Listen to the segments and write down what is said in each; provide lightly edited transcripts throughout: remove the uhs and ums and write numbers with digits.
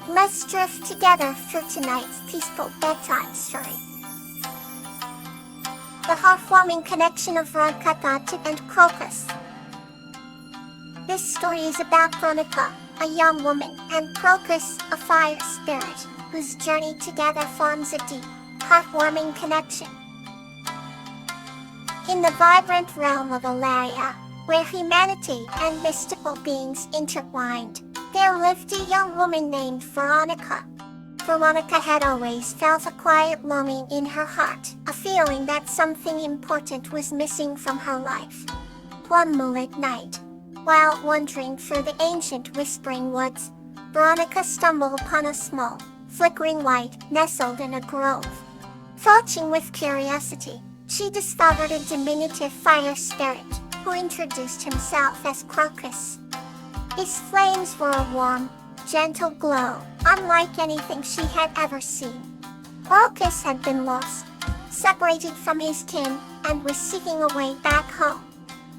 Let's drift together through tonight's peaceful bedtime story. The heartwarming connection of Veronica and Crocus. This story is about Veronica, a young woman, and Crocus, a fire spirit, whose journey together forms a deep, heartwarming connection. In the vibrant realm of Alaria, where humanity and mystical beings intertwined, there lived a young woman named Veronica. Veronica had always felt a quiet longing in her heart, a feeling that something important was missing from her life. One moonlit night, while wandering through the ancient whispering woods, Veronica stumbled upon a small, flickering light nestled in a grove. Watching with curiosity, she discovered a diminutive fire spirit, who introduced himself as Crocus. His flames were a warm, gentle glow, unlike anything she had ever seen. Crocus had been lost, separated from his kin, and was seeking a way back home.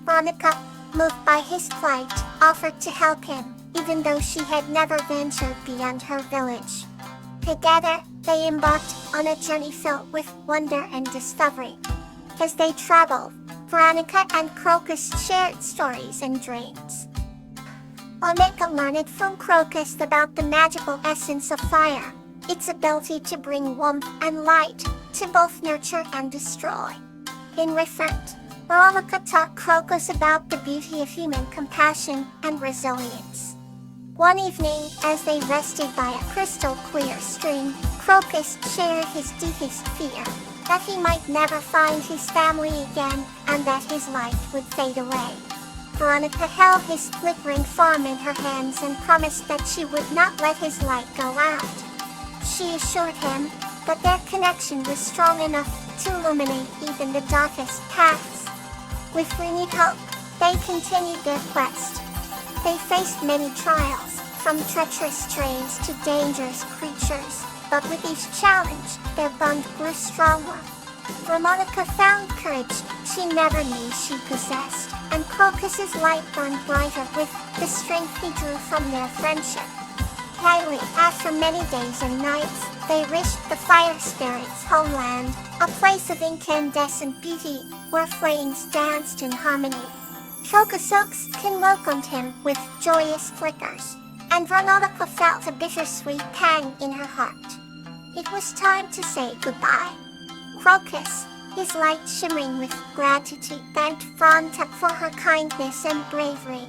Veronica, moved by his plight, offered to help him, even though she had never ventured beyond her village. Together, they embarked on a journey filled with wonder and discovery. As they traveled, Veronica and Crocus shared stories and dreams. Veronica learned from Crocus about the magical essence of fire, its ability to bring warmth and light, to both nurture and destroy. In return, Veronica taught Crocus about the beauty of human compassion and resilience. One evening, as they rested by a crystal-clear stream, Crocus shared his deepest fear, that he might never find his family again, and that his light would fade away. Veronica held his flickering form in her hands and promised that she would not let his light go out. She assured him that their connection was strong enough to illuminate even the darkest paths. With renewed hope, they continued their quest. They faced many trials, from treacherous trains to dangerous creatures, but with each challenge, their bond grew stronger. Veronica found courage she never knew she possessed, and Crocus's light burned brighter with the strength he drew from their friendship. Finally, after many days and nights, they reached the fire spirit's homeland, a place of incandescent beauty, where flames danced in harmony. Crocus's kin welcomed him with joyous flickers, and Veronica felt a bittersweet pang in her heart. It was time to say goodbye. Crocus, his light shimmering with gratitude, thanked Veronica for her kindness and bravery.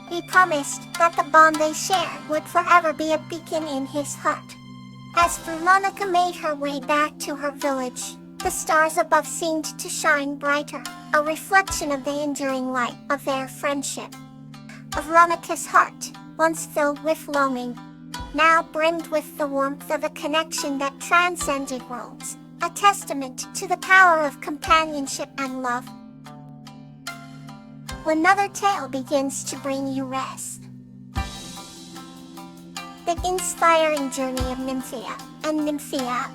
He promised that the bond they shared would forever be a beacon in his heart. As Veronica made her way back to her village, the stars above seemed to shine brighter, a reflection of the enduring light of their friendship. Veronica's heart, once filled with longing, now brimmed with the warmth of a connection that transcended worlds, a testament to the power of companionship and love. Another tale begins to bring you rest. The inspiring journey of Nymphia and Nymphia.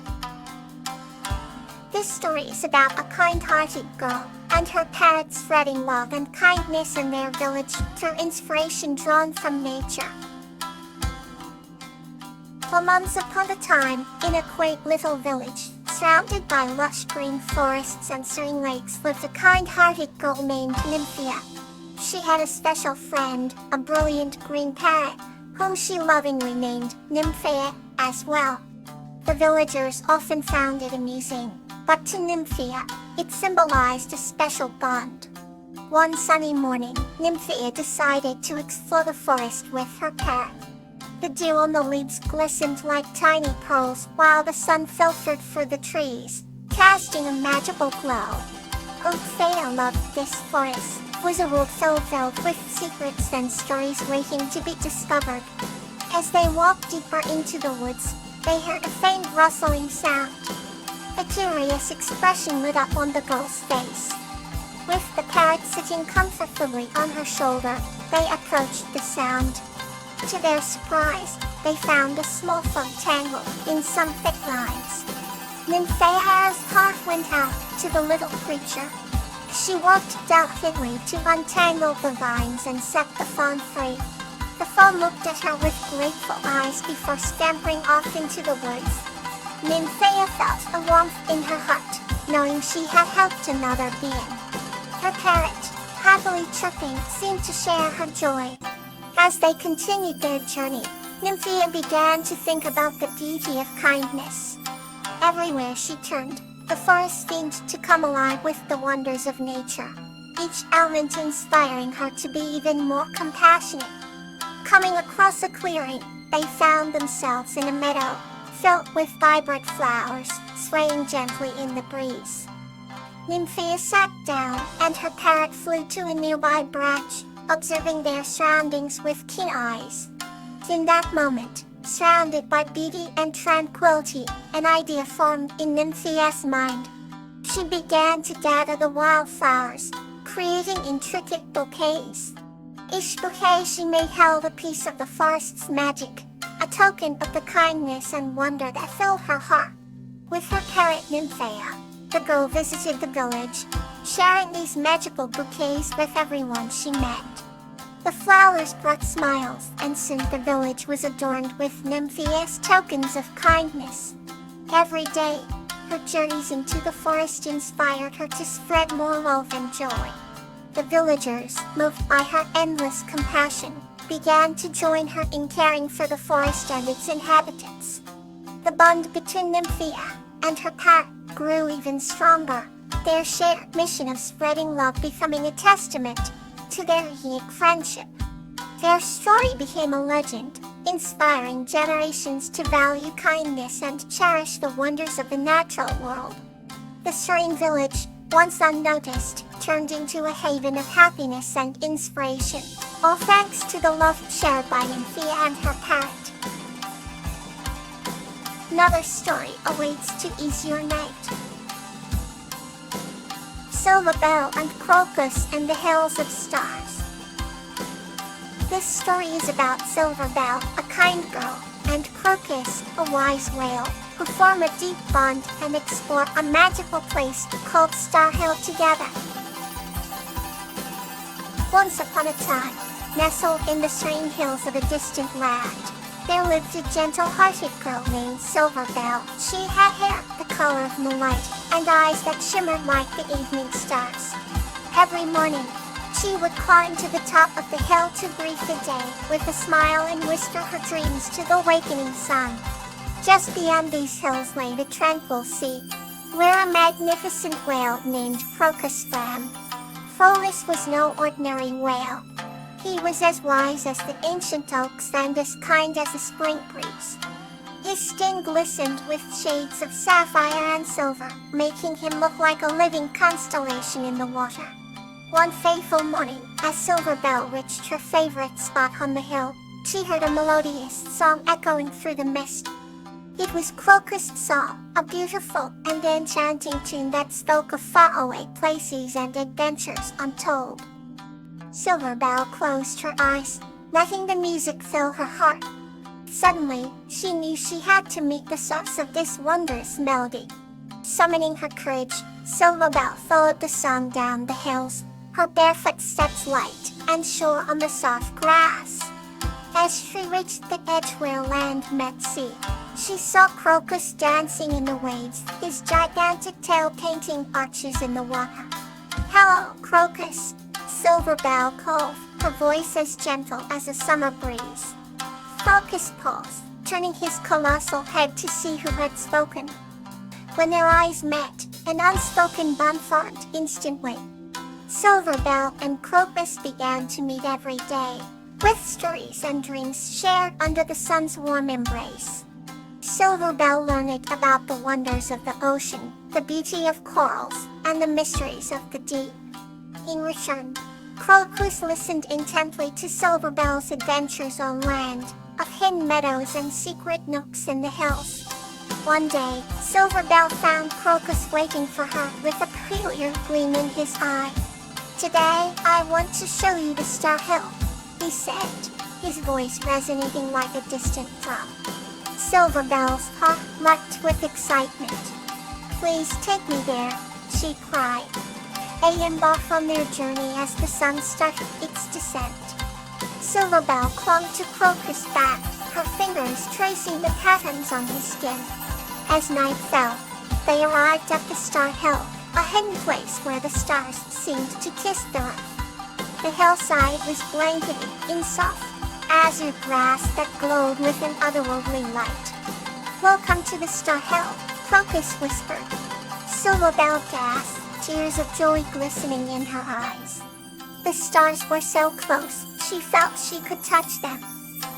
This story is about a kind-hearted girl and her parents spreading love and kindness in their village through inspiration drawn from nature. Once upon a time, in a quaint little village, surrounded by lush green forests and serene lakes, lived a kind-hearted girl named Nymphia. She had a special friend, a brilliant green parrot, whom she lovingly named Nymphia as well. The villagers often found it amusing, but to Nymphia, it symbolized a special bond. One sunny morning, Nymphia decided to explore the forest with her parrot. The dew on the leaves glistened like tiny pearls while the sun filtered through the trees, casting a magical glow. Nymphia loved this forest. It was a world filled with secrets and stories waiting to be discovered. As they walked deeper into the woods, they heard a faint rustling sound. A curious expression lit up on the girl's face. With the parrot sitting comfortably on her shoulder, they approached the sound. To their surprise, they found a small frog tangled in some thick vines. Nymphia's heart went out to the little creature. She worked delicately to untangle the vines and set the fawn free. The foe looked at her with grateful eyes before scampering off into the woods. Nymphea felt a warmth in her heart, knowing she had helped another being. Her parrot, happily chirping, seemed to share her joy. As they continued their journey, Nymphea began to think about the beauty of kindness. Everywhere she turned, the forest seemed to come alive with the wonders of nature, each element inspiring her to be even more compassionate. Coming across a clearing, they found themselves in a meadow, filled with vibrant flowers, swaying gently in the breeze. Nymphea sat down, and her parrot flew to a nearby branch, observing their surroundings with keen eyes. In that moment, surrounded by beauty and tranquility, an idea formed in Nymphea's mind. She began to gather the wildflowers, creating intricate bouquets. Each bouquet she made held a piece of the forest's magic, a token of the kindness and wonder that filled her heart. With her parrot Nymphea, the girl visited the village, sharing these magical bouquets with everyone she met. The flowers brought smiles, and soon the village was adorned with Nymphea's tokens of kindness. Every day, her journeys into the forest inspired her to spread more love and joy. The villagers, moved by her endless compassion, began to join her in caring for the forest and its inhabitants. The bond between Nymphea and her parrot grew even stronger, their shared mission of spreading love becoming a testament to their unique friendship. Their story became a legend, inspiring generations to value kindness and cherish the wonders of the natural world. The serene village, once unnoticed, turned into a haven of happiness and inspiration, all thanks to the love shared by Nymphea and her parrot. Another story awaits to ease your night. Silverbell and Crocus and the Hills of Stars. This story is about Silverbell, a kind girl, and Crocus, a wise whale, who form a deep bond and explore a magical place called Star Hill together. Once upon a time, nestled in the serene hills of a distant land, there lived a gentle-hearted girl named Silverbell. She had hair the color of moonlight and eyes that shimmered like the evening stars. Every morning, she would climb to the top of the hill to greet the day with a smile and whisper her dreams to the awakening sun. Just beyond these hills lay the tranquil sea, where a magnificent whale named Crocus swam. Crocus was no ordinary whale. He was as wise as the ancient oaks and as kind as a spring breeze. His skin glistened with shades of sapphire and silver, making him look like a living constellation in the water. One fateful morning, as Silverbell reached her favorite spot on the hill, she heard a melodious song echoing through the mist. It was Crocus' song, a beautiful and enchanting tune that spoke of faraway places and adventures untold. Silverbell closed her eyes, letting the music fill her heart. Suddenly, she knew she had to meet the source of this wondrous melody. Summoning her courage, Silverbell followed the song down the hills, her barefoot steps light and sure on the soft grass. As she reached the edge where land met sea, she saw Crocus dancing in the waves, his gigantic tail painting arches in the water. "Hello, Crocus," Silverbell called, her voice as gentle as a summer breeze. Crocus paused, turning his colossal head to see who had spoken. When their eyes met, an unspoken bond formed instantly. Silverbell and Crocus began to meet every day, with stories and dreams shared under the sun's warm embrace. Silverbell learned about the wonders of the ocean, the beauty of corals, and the mysteries of the deep. In return, Crocus listened intently to Silverbell's adventures on land, of hidden meadows and secret nooks in the hills. One day, Silverbell found Crocus waiting for her with a peculiar gleam in his eye. "Today, I want to show you the Star Hill," he said, his voice resonating like a distant drum. Silverbell's heart leapt with excitement. "Please take me there," she cried. They embarked on their journey as the sun started its descent. Silverbell clung to Crocus' back, her fingers tracing the patterns on his skin. As night fell, they arrived at the Star Hill, a hidden place where the stars seemed to kiss the earth. The hillside was blanketed in soft, azure grass that glowed with an otherworldly light. "Welcome to the Star Hill," Crocus whispered. Silverbell gasped, tears of joy glistening in her eyes. The stars were so close, she felt she could touch them.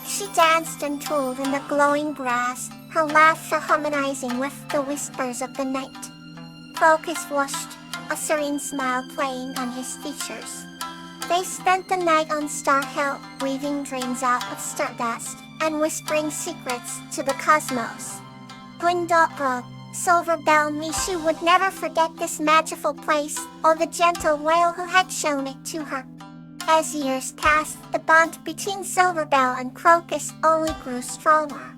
She danced and twirled in the glowing grass, her laughter harmonizing with the whispers of the night. Crocus watched, a serene smile playing on his features. They spent the night on Star Hill, weaving dreams out of stardust, and whispering secrets to the cosmos. Gwendolyn, Silverbell knew she would never forget this magical place, or the gentle whale who had shown it to her. As years passed, the bond between Silverbell and Crocus only grew stronger.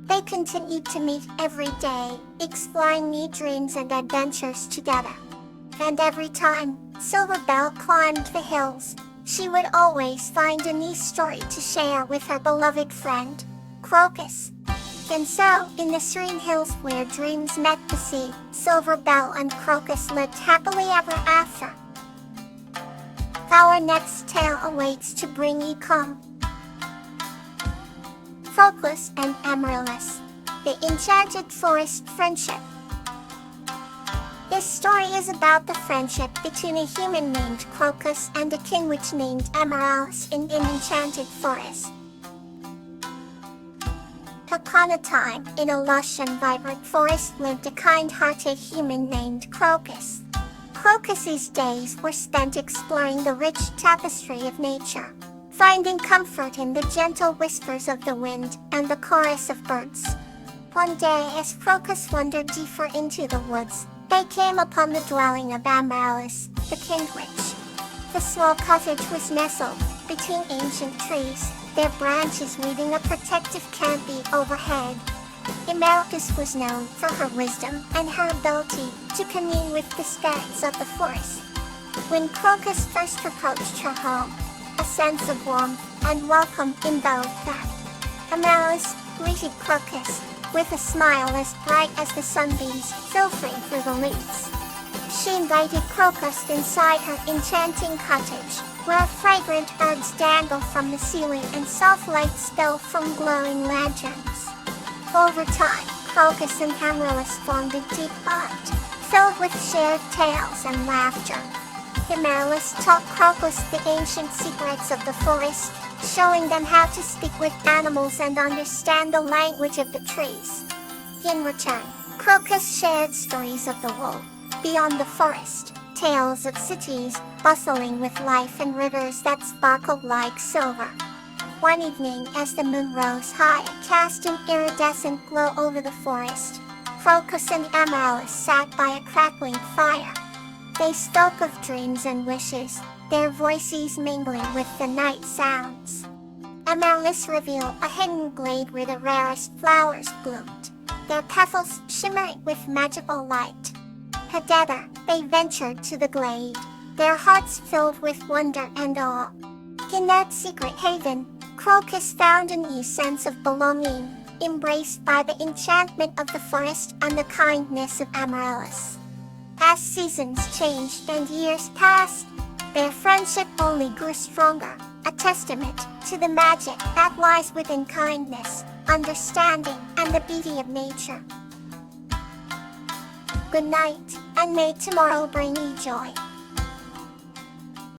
They continued to meet every day, exploring new dreams and adventures together. And every time Silverbell climbed the hills, she would always find a new story to share with her beloved friend, Crocus. And so, in the serene hills where dreams met the sea, Silverbell and Crocus lived happily ever after. Our next tale awaits to bring you calm. Crocus and Amaryllis, the Enchanted Forest Friendship. This story is about the friendship between a human named Crocus and a king witch named Amaryllis in an enchanted forest. Upon a time, in a lush and vibrant forest lived a kind-hearted human named Crocus. Crocus's days were spent exploring the rich tapestry of nature, finding comfort in the gentle whispers of the wind and the chorus of birds. One day, as Crocus wandered deeper into the woods, they came upon the dwelling of Amaryllis, the king witch. The small cottage was nestled between ancient trees, their branches weaving a protective canopy overhead. Amaryllis was known for her wisdom and her ability to commune with the spirits of the forest. When Crocus first approached her home, a sense of warmth and welcome enveloped them. Amaryllis greeted Crocus with a smile as bright as the sunbeams filtering through the leaves. She invited Crocus inside her enchanting cottage, where fragrant herbs dangled from the ceiling and soft light spill from glowing lanterns. Over time, Crocus and Amaryllis formed a deep bond, filled with shared tales and laughter. Amaryllis taught Crocus the ancient secrets of the forest, showing them how to speak with animals and understand the language of the trees. In return, Crocus shared stories of the world beyond the forest, tales of cities bustling with life and rivers that sparkled like silver. One evening, as the moon rose high and cast an iridescent glow over the forest, Crocus and Amaryllis sat by a crackling fire. They spoke of dreams and wishes, their voices mingling with the night sounds. Amaryllis revealed a hidden glade where the rarest flowers bloomed, their petals shimmering with magical light. Together, they ventured to the glade, their hearts filled with wonder and awe. In that secret haven, Crocus found a new sense of belonging, embraced by the enchantment of the forest and the kindness of Amaryllis. As seasons changed and years passed, their friendship only grew stronger, a testament to the magic that lies within kindness, understanding, and the beauty of nature. Good night, and may tomorrow bring you joy.